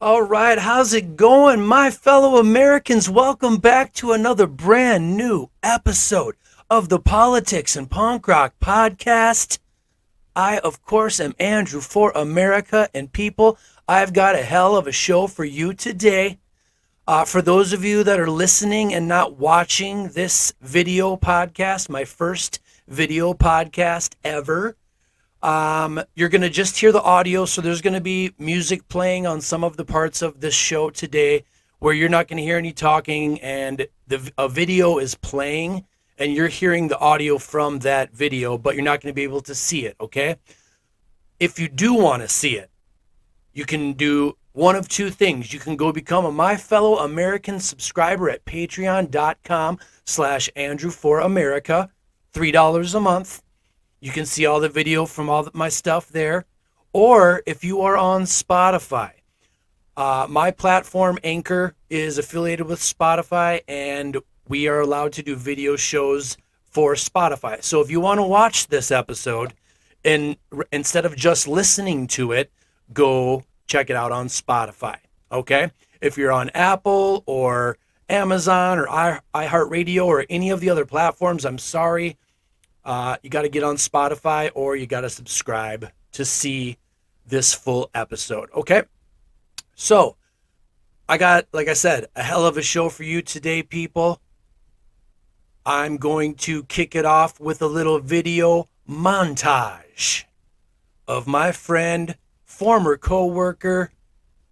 All right, how's it going, my fellow Americans? Welcome back to another brand new episode of the Politics and Punk Rock Podcast. I, of course, am Andrew for America, and people, I've got a hell of a show for you today. For those of you that are listening and not watching this video podcast, my first video podcast ever, you're going to just hear the audio, so there's going to be music playing on some of the parts of this show today where you're not going to hear any talking, and a video is playing, and you're hearing the audio from that video, but you're not going to be able to see it, okay? If you do want to see it, you can do one of two things. You can go become a My Fellow American subscriber at patreon.com/AndrewForAmerica, $3 a month. You can see all the video from all my stuff there. Or if you are on Spotify, my platform, Anchor, is affiliated with Spotify, and we are allowed to do video shows for Spotify. So if you want to watch this episode, and instead of just listening to it, go check it out on Spotify, okay? If you're on Apple or Amazon or iHeartRadio or any of the other platforms, I'm sorry. You got to get on Spotify or you got to subscribe to see this full episode, okay? So, I got, like I said, a hell of a show for you today, people. I'm going to kick it off with a little video montage of my friend, former co-worker,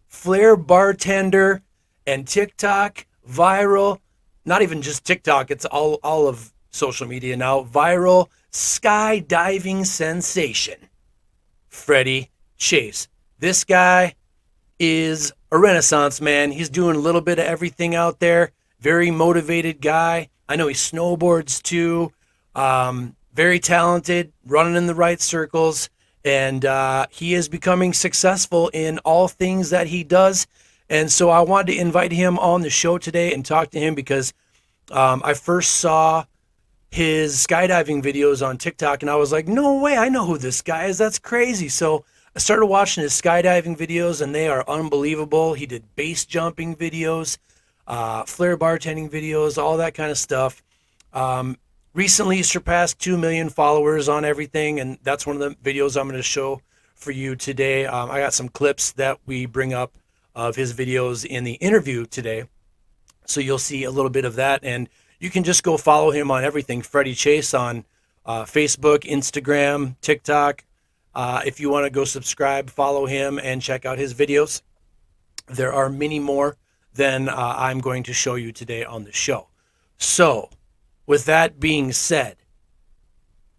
flair bartender, and TikTok viral, not even just TikTok, it's all of social media now, viral skydiving sensation, Freddy Chase. This guy is a renaissance man. He's doing a little bit of everything out there. Very motivated guy. I know he snowboards too. Very talented, running in the right circles, and he is becoming successful in all things that he does. And so I wanted to invite him on the show today and talk to him because I first saw his skydiving videos on TikTok, and I was like, no way, I know who this guy is. That's crazy. So I started watching his skydiving videos, and they are unbelievable. He did base jumping videos, flair bartending videos, all that kind of stuff. Recently surpassed 2 million followers on everything, and that's one of the videos I'm going to show for you today. I got some clips that we bring up of his videos in the interview today, so you'll see a little bit of that, and you can just go follow him on everything, Freddy Chase, on Facebook, Instagram, TikTok. If you want to go subscribe, follow him, and check out his videos. There are many more than I'm going to show you today on the show. So, with that being said,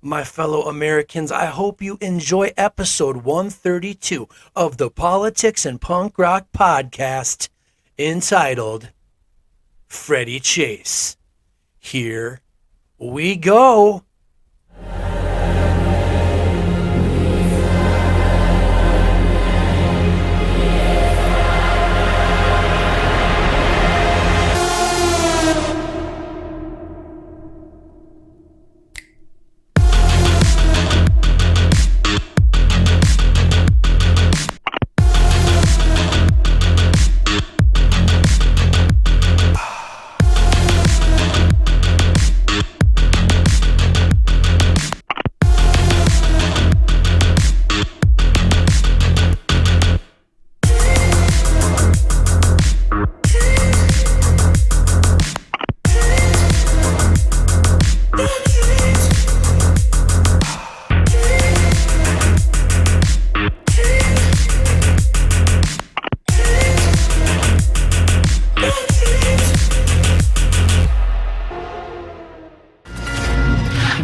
my fellow Americans, I hope you enjoy episode 132 of the Politics and Punk Rock Podcast, entitled Freddy Chase. Here we go.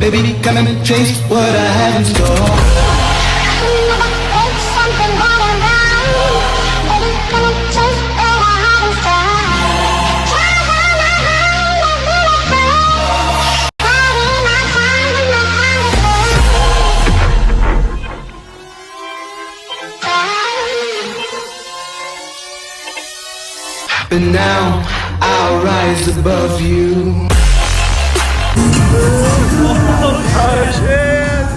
Baby, come and taste what I have in store. But now I'll rise above you. Oh shit!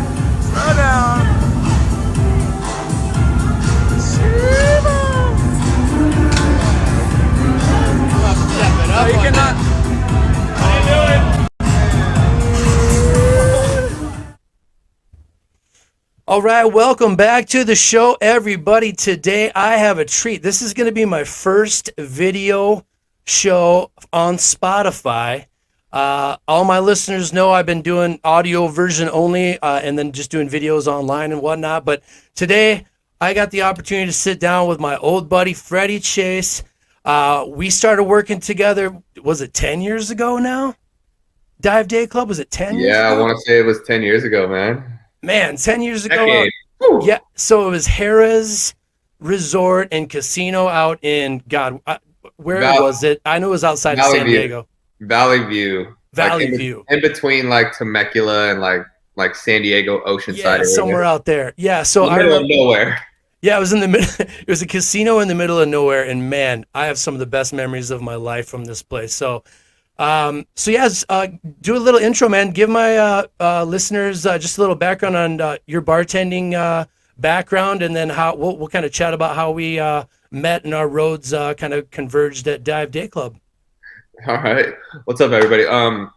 Slow down. No, you cannot. I didn't do it. All right, welcome back to the show, everybody. Today I have a treat. This is going to be my first video show on Spotify. All my listeners know I've been doing audio version only and then just doing videos online and whatnot. But today I got the opportunity to sit down with my old buddy, Freddy Chase. We started working together, was it 10 years ago now? Dive Day Club, was it 10 years ago? Yeah, I want to say it was 10 years ago, man. Man, 10 years ago. Decade. Yeah, so it was Harrah's Resort and Casino out in, where was it? I know it was outside of Valley San View. Diego. Valley View. Valley like View. In between like Temecula and like San Diego Oceanside Yeah, area. somewhere out there. Yeah, so In the I middle of remember. nowhere. Yeah, it was in the middle. It was a casino in the middle of nowhere, and man, I have some of the best memories of my life from this place. So, yes, do a little intro, man. Give my listeners just a little background on your bartending background, and then how we'll kind of chat about how we met and our roads kind of converged at Dive Day Club. All right. What's up, everybody?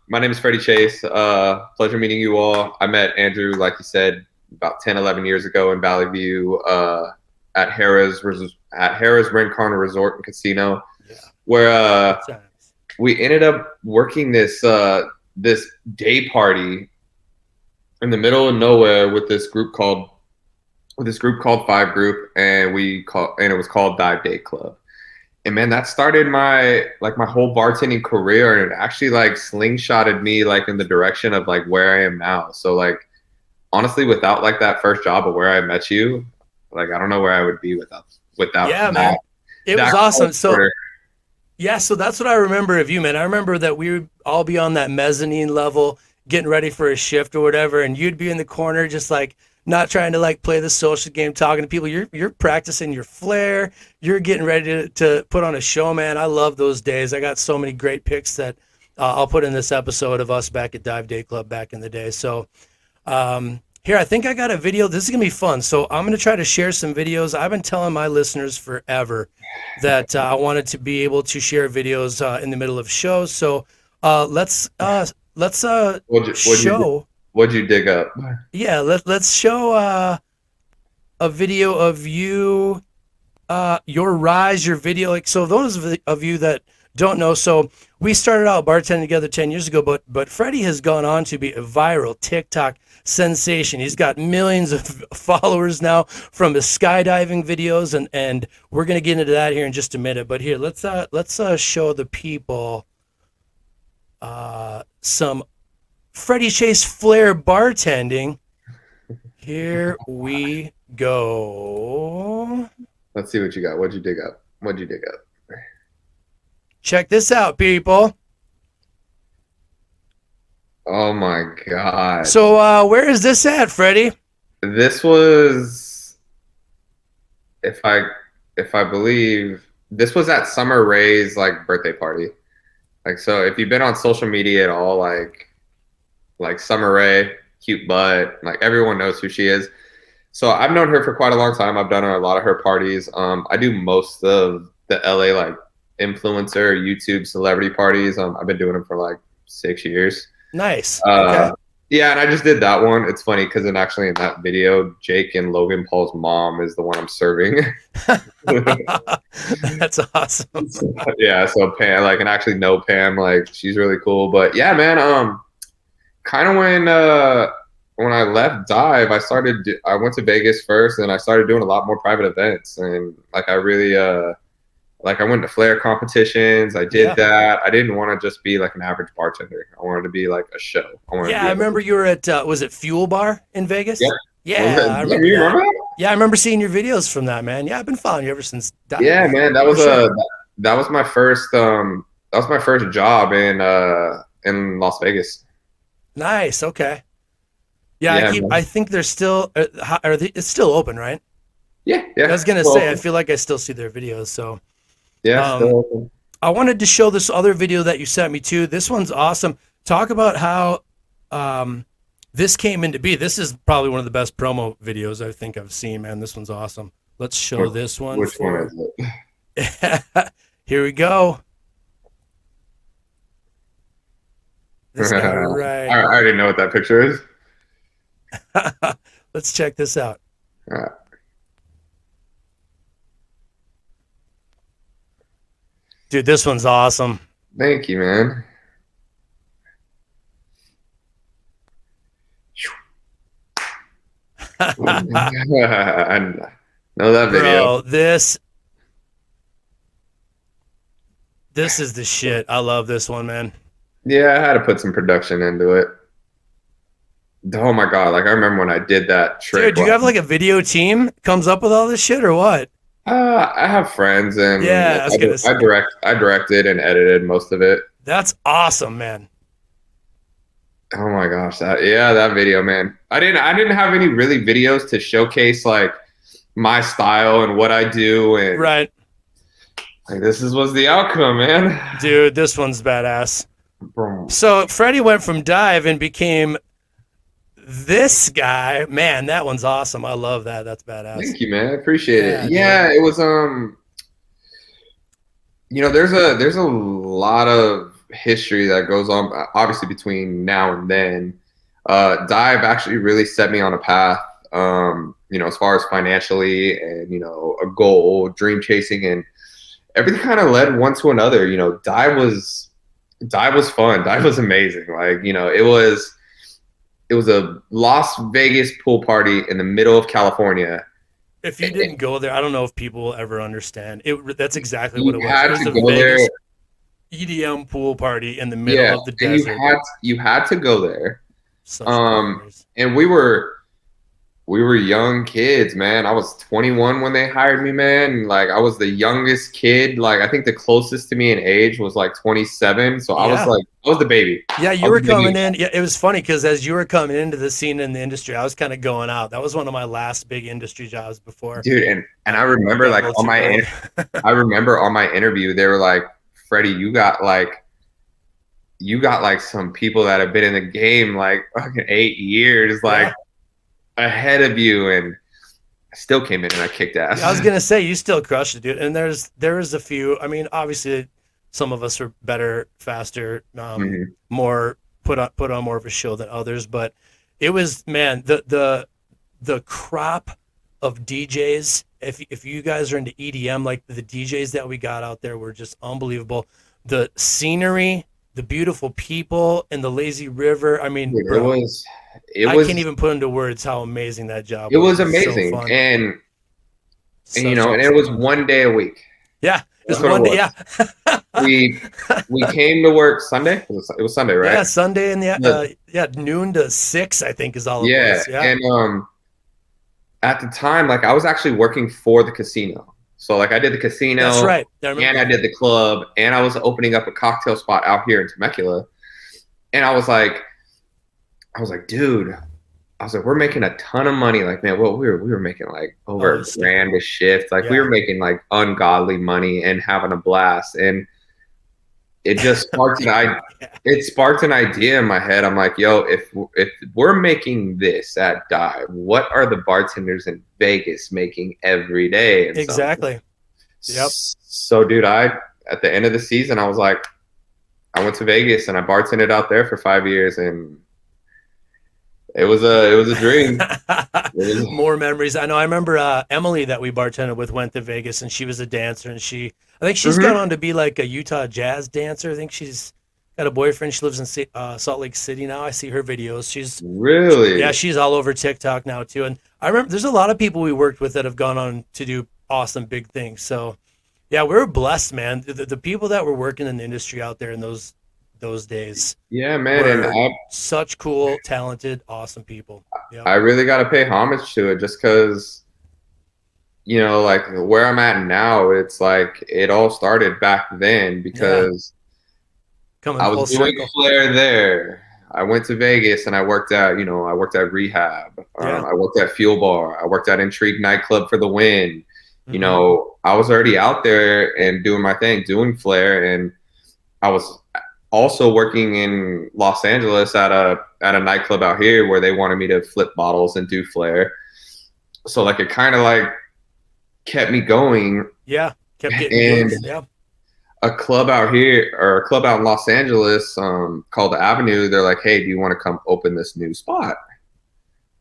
My name is Freddy Chase. Pleasure meeting you all. I met Andrew, like you said, about 10, 11 years ago in Valley View at Harrah's Rincon Resort and Casino, where we ended up working this day party in the middle of nowhere with this group called Five Group, and it was called Dive Day Club. And man, that started my whole bartending career, and it actually like slingshotted me like in the direction of like where I am now. So like honestly, without like that first job of where I met you, like I don't know where I would be without Yeah, that. man. It was awesome. So Quarter. yeah, so that's what I remember of you, man. I remember that we would all be on that mezzanine level getting ready for a shift or whatever, and you'd be in the corner just like not trying to like play the social game, talking to people. You're practicing your flair. You're getting ready to put on a show, man. I love those days. I got so many great pics that I'll put in this episode of us back at Dive Day Club back in the day. So here, I think I got a video. This is going to be fun. So I'm going to try to share some videos. I've been telling my listeners forever that I wanted to be able to share videos in the middle of shows. So let's show. What'd you dig up? Yeah, let's show a video of you, your rise, your video. Like, so those of you that don't know, so we started out bartending together 10 years ago, but Freddy has gone on to be a viral TikTok sensation. He's got millions of followers now from his skydiving videos, and we're gonna get into that here in just a minute. But here, let's show the people some Freddy Chase Flair bartending. Here we go. Let's see what you got. What'd you dig up? Check this out, people. Oh my God. So where is this at, Freddy? This was, if I believe, this was at Summer Rae's like birthday party. Like, so if you've been on social media at all, like Summer Rae, cute butt, like everyone knows who she is. So I've known her for quite a long time. I've done a lot of her parties. I do most of the LA like influencer YouTube celebrity parties. I've been doing them for like 6 years. Nice. Okay. Yeah, and I just did that one. It's funny because in that video, Jake and Logan Paul's mom is the one I'm serving. That's awesome. Yeah, so Pam, like, and actually know Pam, like, she's really cool. But yeah, man, kind of when I left Dive, I went to Vegas first, and I started doing a lot more private events, and like I really I went to Flair competitions. I did that. I didn't want to just be like an average bartender. I wanted to be like a show. I remember you were at was it Fuel Bar in Vegas? Yeah, I remember you that. remember that? Yeah, I remember seeing your videos from that, man. Yeah, I've been following you ever since. Yeah, man, that was my first job in Las Vegas. Nice. Okay. Yeah, I think they're still it's still open, right? Yeah. I was gonna say, I feel like I still see their videos. So yeah, still open. I wanted to show this other video that you sent me too. This one's awesome. Talk about how this came into be. This is probably one of the best promo videos I think I've seen, man. This one's awesome. Let's show this one. Which one is it? Here we go. This guy I right. already know what that picture is. Let's check this out. All right. Dude, this one's awesome. Thank you, man. I know that video. Bro, this is the shit. I love this one, man. Yeah, I had to put some production into it. Oh my god! Like I remember when I did that trick. Dude, do you have like a video team comes up with all this shit or what? I have friends, and Yeah, I was gonna say. I directed and edited most of it. That's awesome, man. Oh my gosh, that video, man. I didn't have any really videos to showcase like my style and what I do, and Right. like was the outcome, man. Dude, this one's badass. Boom. So Freddy went from dive and became this guy. Man, that one's awesome. I love that. That's badass. Thank you, man. I appreciate it. Yeah, Yeah, it was there's a lot of history that goes on obviously between now and then. Dive actually really set me on a path, as far as financially and, a goal, dream chasing, and everything kind of led one to another. Dive was fun. Dive was amazing. Like, it was a Las Vegas pool party in the middle of California. If you didn't go there, I don't know if people will ever understand. That's exactly You what it was. had It was to the go Vegas there. EDM pool party in the middle of the And desert. you had to go there. Such memories. And we were young kids, man. I was 21 when they hired me, man. And, like, I was the youngest kid. Like, I think the closest to me in age was like 27. So I was the baby. Yeah, you were coming in. Yeah, it was funny because as you were coming into the scene in the industry, I was kind of going out. That was one of my last big industry jobs before. Dude, and I remember like I remember on my interview, they were like, Freddie, you got like some people that have been in the game like fucking 8 years, like ahead of you, and I still came in and I kicked ass. I was gonna say you still crushed it, dude. And there was a few. I mean, obviously, some of us were better, faster, more put on more of a show than others. But it was, man, the crop of DJs. If you guys are into EDM, like the DJs that we got out there were just unbelievable. The scenery, the beautiful people, and the lazy river. I mean, Dude, bro, I can't even put into words how amazing that job was. It was So amazing, fun. and Such and it awesome was fun. one day a week. Yeah, That's just what one it day. was. Yeah. We came to work Sunday. It was Sunday, right? Yeah, Sunday in the noon to 6, I think is all it Yeah, was. Yeah. and at the time, like I was actually working for the casino. So like I did the casino, That's right. I remember and I that. did the club, and I was opening up a cocktail spot out here in Temecula. And I was like, dude, we're making a ton of money. Like, man, well, we were making like over a grand a shift. Like we were making like ungodly money and having a blast. And it just sparked it sparked an idea in my head. I'm like, yo, if we're making this at Dive, what are the bartenders in Vegas making every day? And Exactly. Yep. So, dude, at the end of the season, I was like, I went to Vegas and I bartended out there for 5 years, and it was a dream. More memories. I know. I remember Emily that we bartended with went to Vegas, and she was a dancer, and I think she's gone on to be like a Utah jazz dancer. I think she's got a boyfriend. She lives in Salt Lake City now. I see her videos. She's all over TikTok now too. And I remember there's a lot of people we worked with that have gone on to do awesome big things. So yeah, we were blessed, man. The people that were working in the industry out there in those days. Yeah, man, and such cool, talented, awesome people. Yep. I really got to pay homage to it just because, like where I'm at now, it's like it all started back then because I was doing Flair there. I went to Vegas and I worked at Rehab. I worked at Fuel Bar. I worked at Intrigue Nightclub for the Win. I was already out there and doing my thing, doing Flair, and I was also working in Los Angeles at a nightclub out here where they wanted me to flip bottles and do Flair. So like it kind of like kept me going. Yeah, kept getting and yeah. a club out here or a club out in Los Angeles called the Avenue. They're like, hey, do you want to come open this new spot?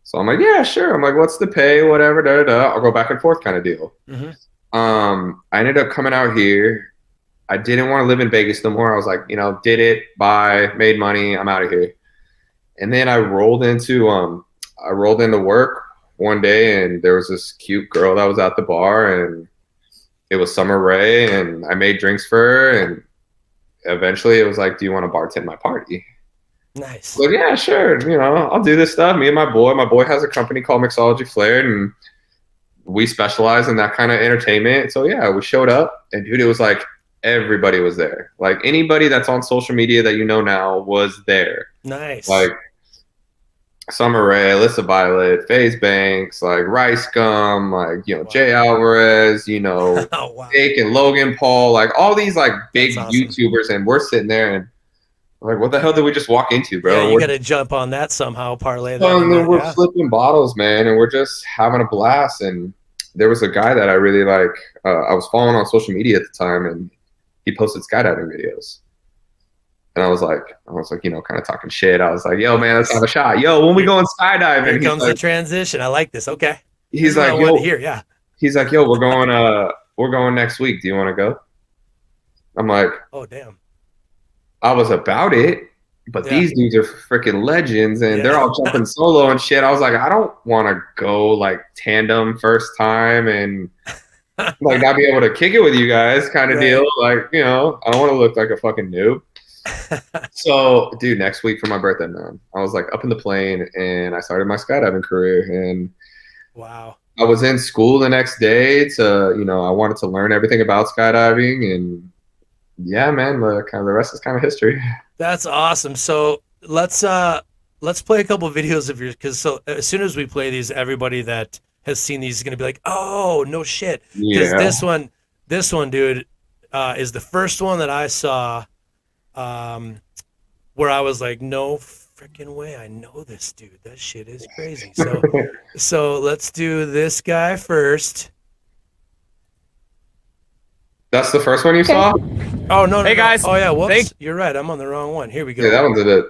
So I'm like, yeah, sure. I'm like, what's the pay? Whatever. Da, da, da. I'll go back and forth kind of deal. Mm-hmm. I ended up coming out here. I didn't want to live in Vegas no more. I was like, did it, bye, made money, I'm out of here. And then I rolled into work one day, and there was this cute girl that was at the bar, and it was Summer Rae, and I made drinks for her, and eventually it was like, do you want to bartend my party? Nice. Like, yeah, sure. I'll do this stuff. Me and my boy. My boy has a company called Mixology Flared, and we specialize in that kind of entertainment. So yeah, we showed up, and dude, it was like everybody was there. Like anybody that's on social media that now was there. Nice. Like Summer Rae, Alyssa Violet, FaZe Banks, like Rice Gum, like Wow. Jay Alvarez, Oh, wow. Jake and Logan Paul, like all these like big That's awesome. YouTubers, and we're sitting there and like, what the hell did we just walk into, bro? Yeah, you got to jump on that somehow, parlay that. And then we're Yeah. flipping bottles, man, and we're just having a blast. And there was a guy that I really like. I was following on social media at the time, and he posted skydiving videos. And I was like, kind of talking shit. I was like, yo, man, let's have a shot. Yo, when we going skydiving? Here comes like, the transition. I like this. Okay. He's This is like, what I wanted yo, to hear. Yeah. he's like, yo, we're going next week. Do you want to go? I'm like, Oh, damn. I was about it, but Yeah. these dudes are freaking legends, and Yeah. they're all jumping solo and shit. I was like, I don't want to go like tandem first time and like not be able to kick it with you guys, kind of Right. deal. Like, I don't want to look like a fucking noob. So, dude, next week for my birthday, man, I was like up in the plane, and I started my skydiving career, and Wow. I was in school the next day to, I wanted to learn everything about skydiving, and yeah, man, the rest is kind of history. That's awesome. So let's play a couple of videos of yours, because as soon as we play these, everybody that has seen these is gonna be like, oh no shit. Because Yeah. this one, dude, is the first one that I saw, where I was like, no freaking way, I know this dude. That shit is crazy. So let's do this guy first. That's the first one you saw? Oh no, Hey, no. guys. Oh yeah, whoops. Thank- You're right. I'm on the wrong one. Here we go. Yeah,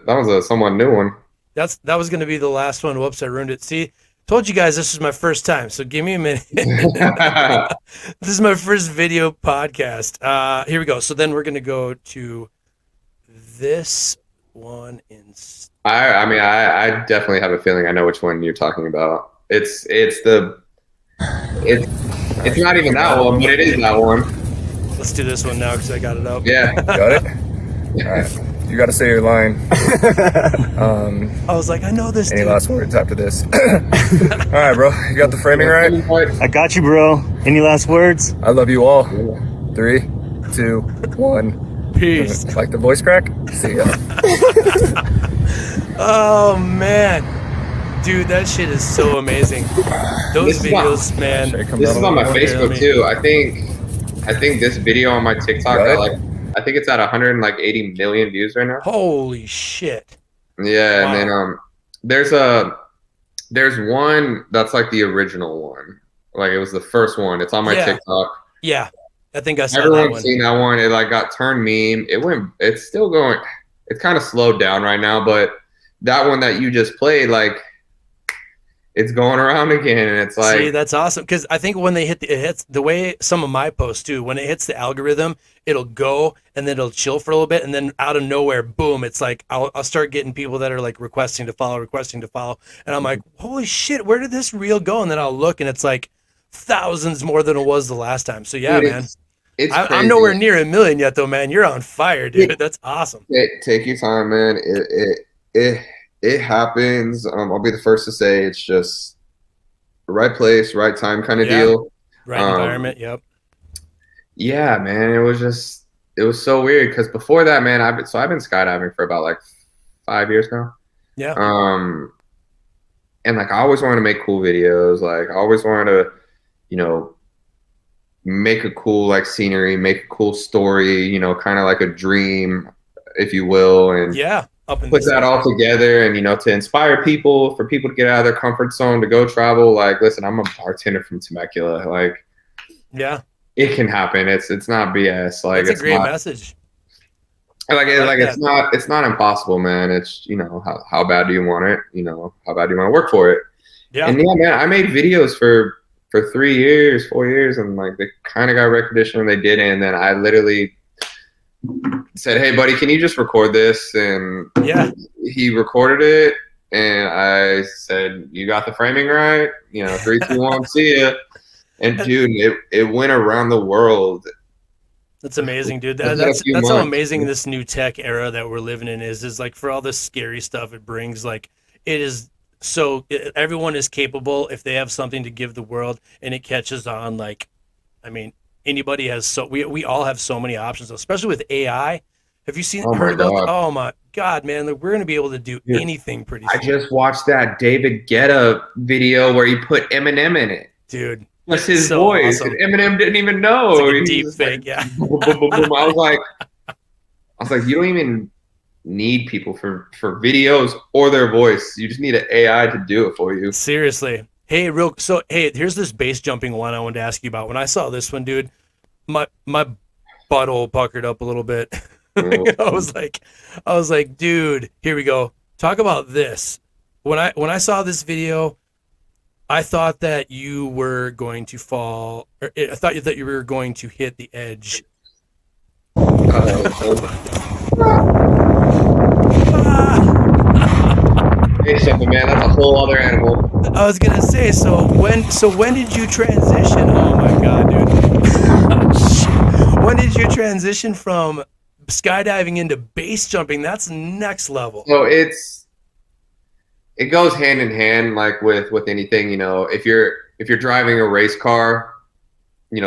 that was a somewhat new one. That was going to be the last one. Whoops, I ruined it. See, told you guys this is my first time, so give me a minute. This is my first video podcast. Here we go. So then we're going to go to this one instead. I definitely have a feeling I know which one you're talking about. It's not even that one, but it is that one. Let's do this one now because I got it up. Yeah. Got it? All right. You got to say your line. I was like, I know this Any dude. last words after this? All right, bro. You got the framing right? I got you, bro. Any last words? I love you all. 3, 2, 1. Peace. Like the voice crack? See ya. Oh man, dude, that shit is so amazing. Those This is videos, man. Should I come This down is on my a little? Facebook too. I think this video on my TikTok Got got it? I think it's at 180 million views right now. Holy shit. Yeah, Wow. and then there's one that's like the original one. Like it was the first one. It's on my Yeah. TikTok. Yeah, I think I saw that Everyone's one. seen that one. It like got turned meme. It's still going. It's kind of slowed down right now, but that one that you just played, like, it's going around again, and it's like, See, that's awesome because I think when it hits the way some of my posts do, when it hits the algorithm, it'll go and then it'll chill for a little bit, and then out of nowhere, boom! It's like I'll start getting people that are like requesting to follow, and I'm like, holy shit, where did this reel go? And then I'll look, and it's like thousands more than it was the last time. So yeah, dude, man, it's I'm crazy. nowhere near a million yet, though, man. You're on fire, dude. That's awesome. Take your time, man. It happens. I'll be the first to say it's just the right place, right time kind of Yeah. deal. Right environment. Yep. Yeah, man. It was so weird because before that, man, I've been skydiving for about like 5 years now. Yeah. And like I always wanted to make cool videos. Like I always wanted to, make a cool like scenery, make a cool story, kind of like a dream, if you will, and Yeah. Up in put this that all together and to inspire people, for people to get out of their comfort zone, to go travel. Like, listen, I'm a bartender from Temecula. Like, Yeah. it can happen. It's not BS. Like That's a it's great not message. like I like that. it's not impossible, man. It's how bad do you want it? How bad do you want to work for it? Yeah. And yeah, man, I made videos for 3 years, 4 years, and like they kind of got recognition when they did it. And then I literally said, "Hey, buddy, can you just record this?" And Yeah. he recorded it, and I said, "You got the framing right? 3, 2, 1, see ya." And dude, it went around the world. That's amazing, dude. Within a few That's how months. amazing this new tech era that we're living in is like for all this scary stuff it brings, like it is everyone is capable if they have something to give the world and it catches on. Like, I mean, anybody has we all have so many options, especially with AI. Have you Oh my heard about god, oh my god, man, like, we're gonna be able to do dude! anything pretty I soon. just watched that David Guetta video where he put Eminem in it. Dude, Just his so voice, and awesome. Eminem didn't even It's like know. a He was deep just like, fake, yeah. boom, boom, boom, boom. I was like, you don't even need people for videos or their voice. You just need an AI to do it for you. Seriously. Hey, here's this base jumping one I wanted to ask you about. When I saw this one, dude, my butthole puckered up a little bit. Oh, I was like, dude, here we go. Talk about this. When I saw this video, I thought that you were going to fall, or I thought that you were going to hit the edge. Hey, something, man. That's a whole other animal. I was gonna say, so when did you transition? Oh my god, dude. Shit. When did you transition from skydiving into base jumping? That's next level. So it goes hand in hand, like with anything. If you're driving a race car,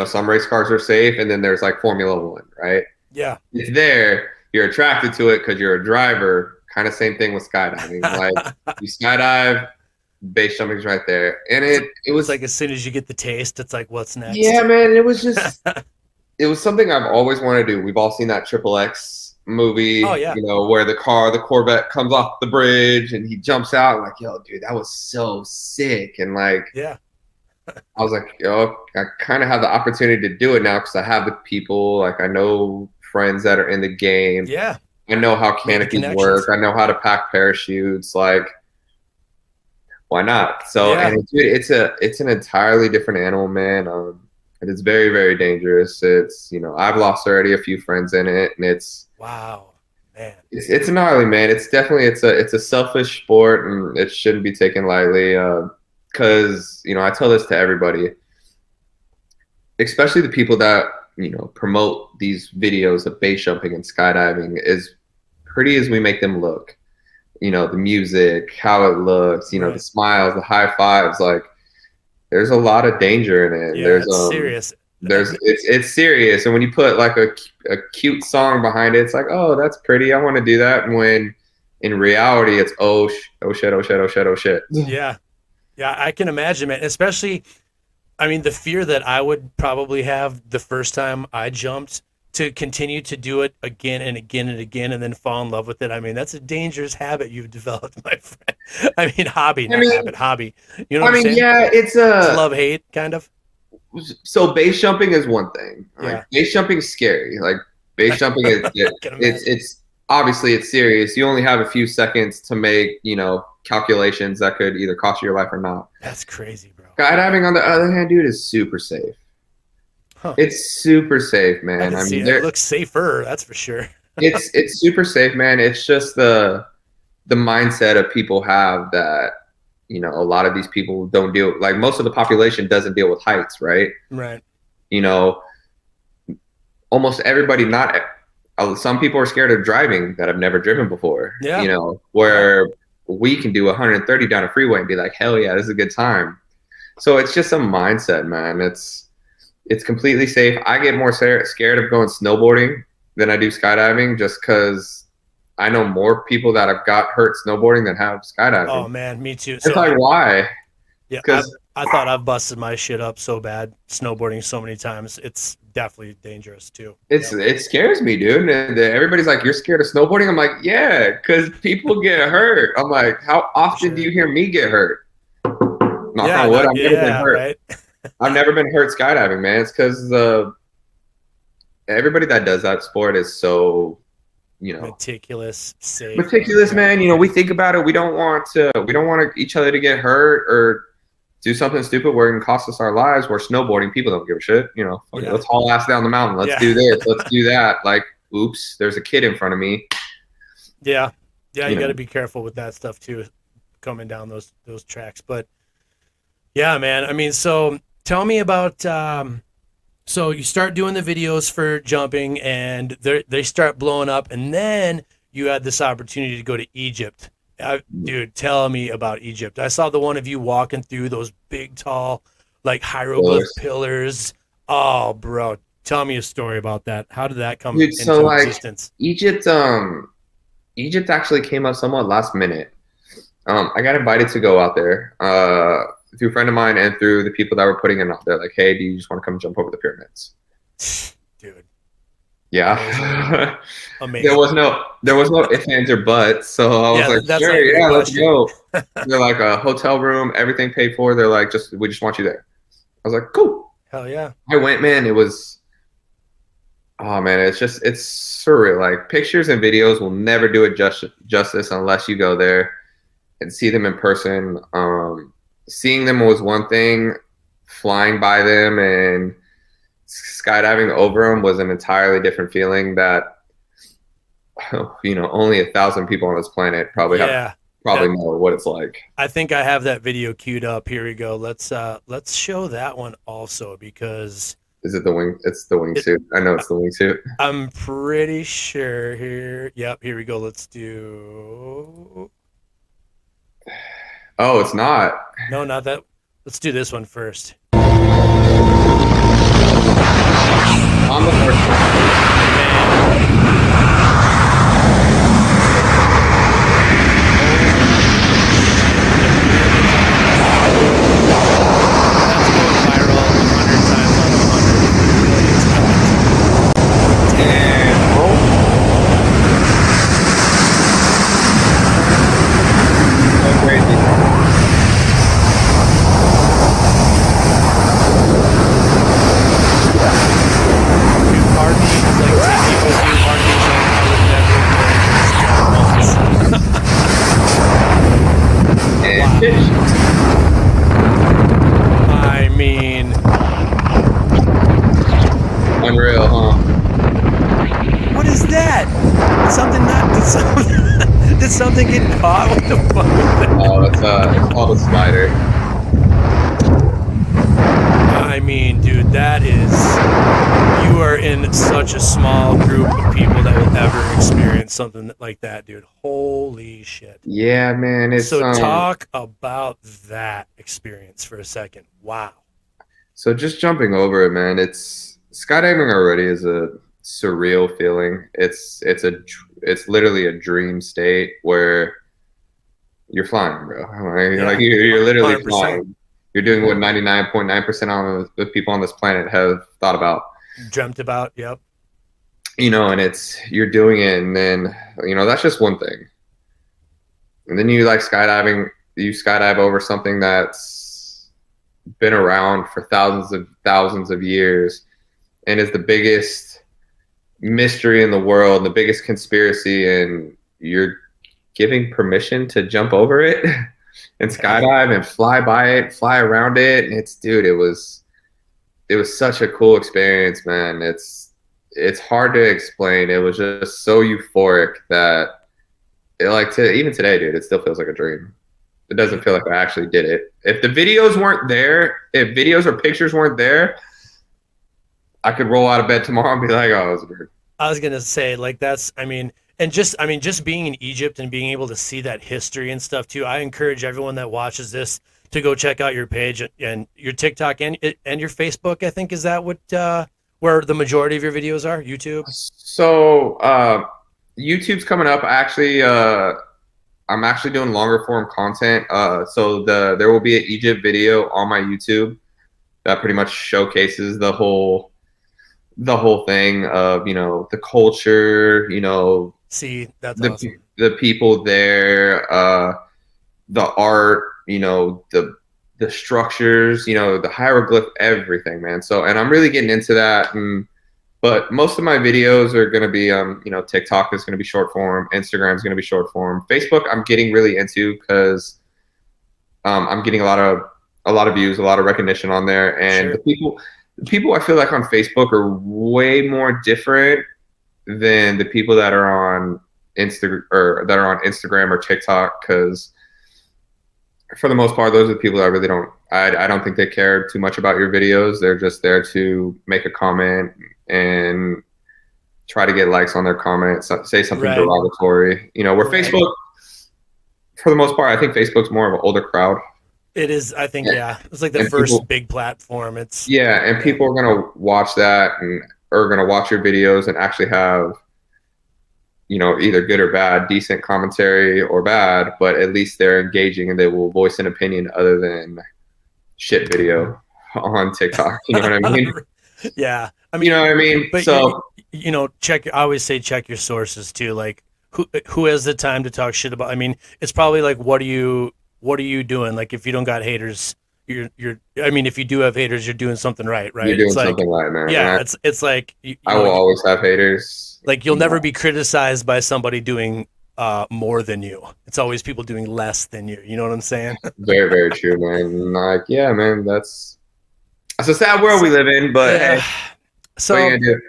some race cars are safe, and then there's like Formula One, right? Yeah. It's there. You're attracted to it because you're a driver. Kind of same thing with skydiving. Like you skydive, base jumping's right there, and it It's was like as soon as you get the taste, it's like, what's next? yeah, man. It was something I've always wanted to do. We've all seen that Triple X movie, Oh yeah. where the Corvette comes off the bridge and he jumps out. Like, yo, dude, that was so sick. And like, Yeah. I was like, yo, I kind of have the opportunity to do it now because I have the people. Like, I know friends that are in the game. Yeah. I know how Made the canopies connections. work. I know how to pack parachutes. Like, why not? So, Yeah. and it's an entirely different animal, man. And it's very, very dangerous. It's I've lost already a few friends in it, and Wow, man. it's gnarly, man. It's a selfish sport, and it shouldn't be taken lightly. Because I tell this to everybody, especially the people that promote these videos of base jumping and skydiving. As pretty as we make them look, the music, how it looks, Right. the smiles, the high fives, like there's a lot of danger in it. Yeah, There's it's serious. it's serious, and when you put like a cute song behind it, it's like, oh, that's pretty. I want to do that. When in reality, it's oh shit, oh shit, oh shit, oh shit. Yeah. Yeah, I can imagine, man. Especially, I mean, the fear that I would probably have the first time I jumped to continue to do it again and again and again and then fall in love with it. I mean, that's a dangerous habit you've developed, my friend. I mean, hobby, not habit, hobby. You know what I'm saying? Yeah, It's love hate, kind of. so base jumping is one thing. Like Yeah. base jumping is scary. Like base jumping is Can imagine. it's obviously it's serious. You only have a few seconds to make calculations that could either cost you your life or not. That's crazy, bro. Skydiving, on the other hand, dude, is super safe. Huh. It's super safe, I man. can I see mean, it. It looks safer, that's for sure. it's super safe, man. It's just the mindset of people have that a lot of these people don't deal, like most of the population doesn't deal with heights, right? Right. You know, almost everybody, not some people are scared of driving that have never driven before. Yeah. Where we can do 130 down a freeway and be like, hell yeah, this is a good time. So it's just a mindset, man. It's completely safe. I get more scared of going snowboarding than I do skydiving, just because I know more people that have got hurt snowboarding than have skydiving. Oh man, me too. It's like, why? Yeah, 'Cause- I thought I've busted my shit up so bad snowboarding so many times. It's definitely dangerous too. It scares me, dude. And everybody's like, "You're scared of snowboarding?" I'm like, "Yeah, because people get hurt." I'm like, "How often do you hear me get hurt?" Knock on wood, I've never been hurt. Right? I've never been hurt skydiving, man. It's because everybody that does that sport is so, Meticulous, safe. meticulous, man. We think about it. We don't want each other to get hurt or do something stupid where it can cost us our lives. We're snowboarding. People don't give a shit. Fuck it, Yeah. let's haul ass down the mountain. Let's Yeah. do this. Let's do that. Like, oops, there's a kid in front of me. Yeah, you You got to know. be careful with that stuff too, coming down those tracks. But yeah, man. I mean, so tell me about. So you start doing the videos for jumping, and they start blowing up, and then you had this opportunity to go to Egypt. Dude, tell me about Egypt. I saw the one of you walking through those big, tall, like hieroglyph Spoilers. pillars. Oh, bro, tell me a story about that. How did that come Dude, so into like existence? Egypt actually came up somewhat last minute. I got invited to go out there through a friend of mine and through the people that were putting it out there. Like, hey, do you just want to come jump over the pyramids? Dude, Yeah. amazing. There was no ifs, ands, or buts. So I was Yeah, like, that's not sure, even a yeah, let's question. go. They're like a hotel room, everything paid for. They're like, we just want you there. I was like, cool. Hell yeah. I went, man. It was, oh man, it's surreal. Like pictures and videos will never do it justice unless you go there and see them in person. Seeing them was one thing. Flying by them and skydiving over them was an entirely different feeling that only 1,000 people on this planet Yeah. probably That, know what it's like. I think I have that video queued up. Here we go. Let's show that one also because Is it the wing? It's the it, wingsuit. I know it's the wingsuit. I'm pretty sure here. Yep, here we go. Let's do. Oh, it's not. No, not that. Let's do this one first. On the first one. Man, that's going viral 100 times out of 100 million times. And roll. So crazy. Dude, part of me is like take it with you. Part of me is like I would never And Wow. pitch. I mean, Unreal, huh? what is that? Did something get caught? What the fuck is that? Oh, it's called a spider. I mean, dude, you are in such a small group of people that will ever experience something like that, dude. Holy shit. Yeah, man. It's So talk about that experience for a second. Wow. So just jumping over it, man. It's skydiving already is a surreal feeling. It's literally a dream state where you're flying, bro. Yeah. Like you're literally 100%. flying. You're doing what 99.9% of the people on this planet have thought about. Dreamt about. Yep. And you're doing it, and then that's just one thing. And then you skydive over something that's been around for thousands of years and is the biggest mystery in the world, the biggest conspiracy, and you're giving permission to jump over it and skydive and fly by it, fly around it. And it was such a cool experience, man. It's hard to explain. It was just so euphoric that even today, dude, it still feels like a dream. It doesn't feel like I actually did it. If the videos weren't there, if videos or pictures weren't there, I could roll out of bed tomorrow and be like, oh, it was a dream. I was gonna say like just being in Egypt and being able to see that history and stuff too. I encourage everyone that watches this to go check out your page and your TikTok and your Facebook. I think is that what where the majority of your videos are? YouTube. So YouTube's coming up. I'm actually doing longer form content. So there will be an Egypt video on my YouTube that pretty much showcases the whole thing of the culture, See, that's awesome. the people there, the art, the structures, the hieroglyph, everything, man. So, and I'm really getting into that, and But most of my videos are going to be, TikTok is going to be short form. Instagram is going to be short form. Facebook, I'm getting really into because I'm getting a lot of views, a lot of recognition on there, and Sure. the people I feel like on Facebook are way more different than the people that are on Instagram or TikTok, because for the most part, those are the people that really don't. I don't think they care too much about your videos. They're just there to make a comment and try to get likes on their comments, say something Right. derogatory. Where Right. Facebook, for the most part, I think Facebook's more of an older crowd. It is. I think. And, Yeah. It's like the and first people, big platform. It's. yeah, and Yeah. people are gonna watch that and are gonna watch your videos and actually have, either good or bad, decent commentary or bad, but at least they're engaging and they will voice an opinion other than shit video on TikTok. You know what I mean? Yeah. I You mean, know what I mean? but So check. I always say check your sources too. Like who has the time to talk shit about? I mean, it's probably like what are you doing? Like if you don't got haters, you're. I mean, if you do have haters, you're doing something right, you're right? It's doing like something right, man. yeah, And it's like I will always have haters. like you'll never be criticized by somebody doing more than you. It's always people doing less than you. You know what I'm saying? Very, very true, man. Like, yeah, man, that's a sad world we live in, but hey, Yeah. what are you So gonna do?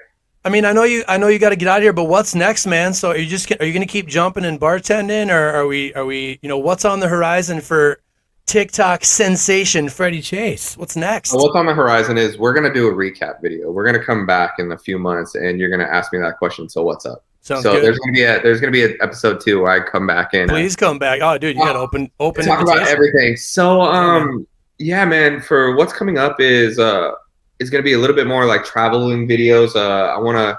I mean, I know you got to get out of here, but what's next, man? So are you going to keep jumping and bartending, or are we what's on the horizon for TikTok sensation Freddie Chase? What's next? So what's on the horizon is we're gonna do a recap video. We're gonna come back in a few months, and you're gonna ask me that question. So what's up? Sounds So good. there's gonna be an episode 2 where I come back in. Please come back. Oh, dude, you got open Talk about invitation. everything. So man. yeah, man. For what's coming up is gonna be a little bit more like traveling videos. I want to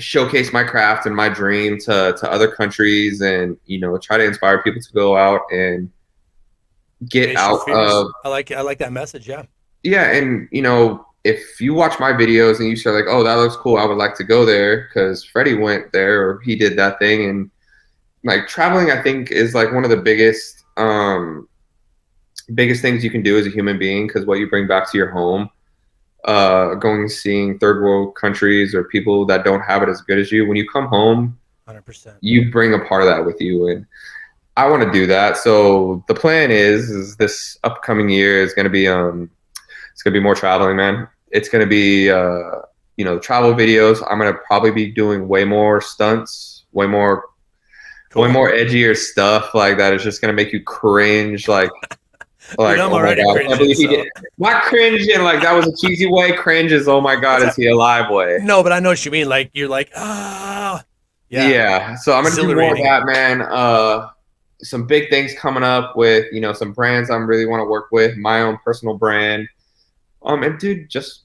showcase my craft and my dream to other countries, and try to inspire people to go out and get Face your out fears. of. I like that message. Yeah. Yeah, and if you watch my videos and you say like, oh, that looks cool, I would like to go there because Freddie went there or he did that thing. And like traveling, I think is like one of the biggest things you can do as a human being, because what you bring back to your home, going seeing third world countries or people that don't have it as good as you, when you come home, 100%. you bring a part of that with you. And I want to do that. So the plan is this upcoming year is going to be it's going to be more traveling, man. It's going to be travel videos. I'm going to probably be doing way more stunts, way more edgier stuff like that. It's just going to make you cringe, like Dude, I'm oh my already god, I can't believe he cringing, did. Not cringing like that was a cheesy way. Cringe is, oh my god, is he alive way. No, but I know what you mean. Like you're like, ah, Yeah. So I'm gonna do more of Exhilarating. that, man. Some big things coming up with some brands I really want to work with, my own personal brand. And dude, just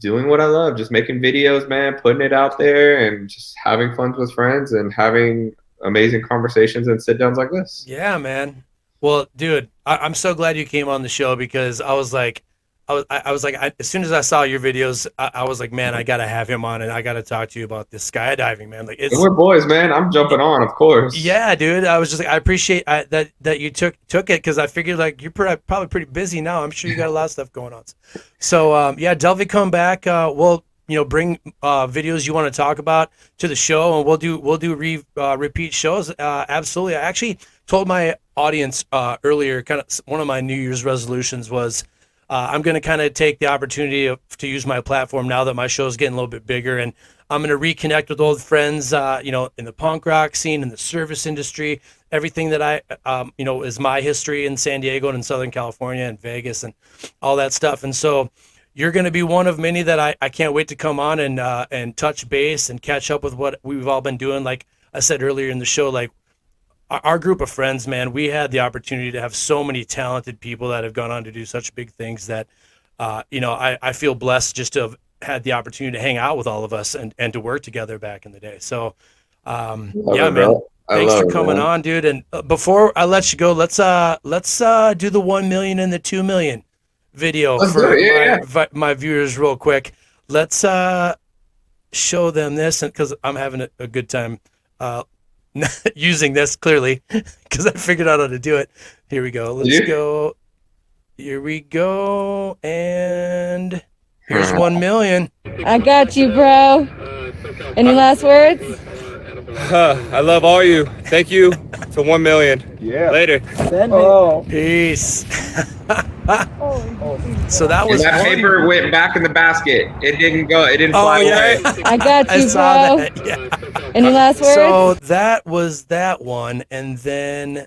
doing what I love, just making videos, man, putting it out there, and just having fun with friends and having amazing conversations and sit downs like this. Yeah, man. Well, dude, I'm so glad you came on the show because I was like, as soon as I saw your videos, I was like, man, I gotta have him on and I gotta talk to you about this skydiving, man. Like And it's, we're boys, man. I'm jumping on, of course. yeah, dude. I was just like, I appreciate that you took it because I figured like you're probably pretty busy now. I'm sure you got a lot of stuff going on. So yeah, Delvey, come back. We'll bring videos you want to talk about to the show, and we'll do repeat shows. Absolutely. I actually told my audience earlier, kind of one of my New Year's resolutions was I'm going to kind of take the opportunity to use my platform now that my show is getting a little bit bigger, and I'm going to reconnect with old friends, in the punk rock scene, in the service industry, everything that is my history in San Diego and in Southern California and Vegas and all that stuff. And so you're going to be one of many that I can't wait to come on and touch base and catch up with what we've all been doing. Like I said earlier in the show, like our group of friends, man, we had the opportunity to have so many talented people that have gone on to do such big things that, I feel blessed just to have had the opportunity to hang out with all of us and to work together back in the day. So, Love yeah, it, man, bro. I thanks love for it, coming man. on, dude. And before I let you go, let's do the 1 million and the 2 million video Let's do for it. Yeah, yeah. my viewers real quick. Let's show them this, and because I'm having a good time using this clearly because I figured out how to do it. Here we go. Let's You? go. Here we go. And Here's 1 million. I got you, bro. Any last words? I love all you. Thank you to 1 million. Yeah. Later. Peace. So that was And that one. paper went back in the basket. It didn't go. It didn't Oh, fly yeah. away. I got I you, saw bro. that. Yeah. Any last words? So that was that one, and then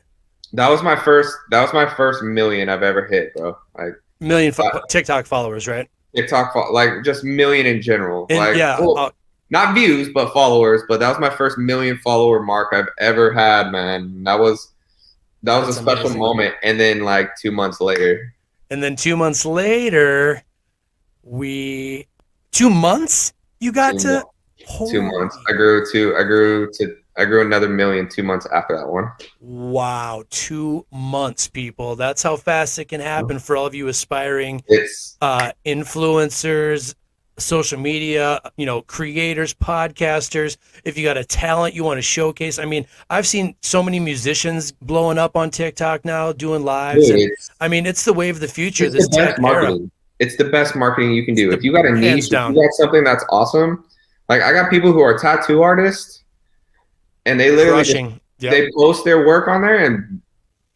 That was my first. That was my first million I've ever hit, bro. Like million TikTok followers, right? TikTok, like just million in general. And like yeah, well, not views, but followers. But that was my first million follower mark I've ever had, man. That was a special amazing. moment. And then like 2 months later, and then 2 months later, 2 months you got 2 to months. 2 months. I grew another million 2 months after that one. Wow, 2 months, people. That's how fast it can happen for all of you aspiring It's influencers, social media, creators, podcasters. If you got a talent you want to showcase, I mean, I've seen so many musicians blowing up on TikTok now, doing lives. dude, And, I mean, it's the wave of the future. it's This the best tech era. marketing. It's the best marketing you can do. It's If you got a hands niche, if down. you got something that's awesome. Like I got people who are tattoo artists, and they literally just, Crushing. Yep. they post their work on there, and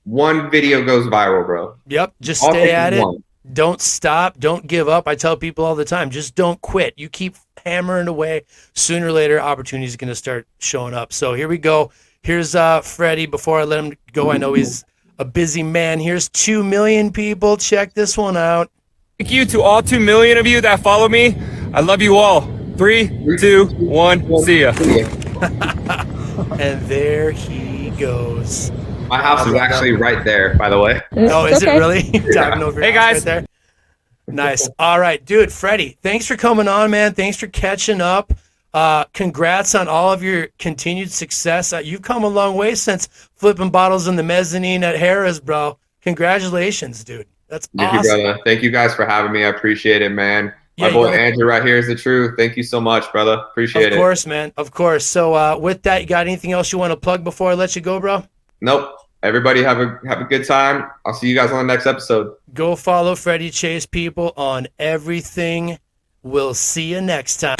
one video goes viral, bro. Yep. Just All stay takes at it. one. Don't stop. Don't give up. I tell people all the time, just don't quit. You keep hammering away. Sooner or later, opportunities are going to start showing up. So here we go. Here's Freddy. Before I let him go, I know he's a busy man. Here's 2 million people. Check this one out. Thank you to all 2 million of you that follow me. I love you all. 3, 2, 1. See ya. And there he goes. My house is actually right there, by the way. Oh, is Okay. it really? Diving over your Hey, house guys. Right there? Nice. All right, dude, Freddy, thanks for coming on, man. Thanks for catching up. Congrats on all of your continued success. You've come a long way since flipping bottles in the mezzanine at Harrah's, bro. Congratulations, dude. That's Thank awesome. you, brother. Thank you guys for having me. I appreciate it, man. Yeah, My boy you're- Andrew right here is the truth. Thank you so much, brother. Appreciate Of it. course, man. Of course. So with that, you got anything else you want to plug before I let you go, bro? Nope. Everybody have a good time. I'll see you guys on the next episode. Go follow Freddy Chase, people, on everything. We'll see you next time.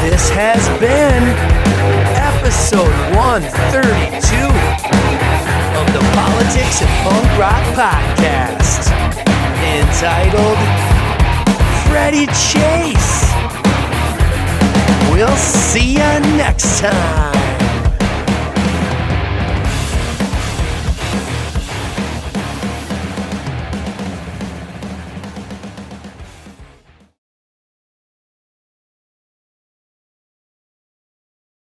This has been episode 132 of the Politics and Punk Rock Podcast, entitled Freddy Chase. We'll see you next time.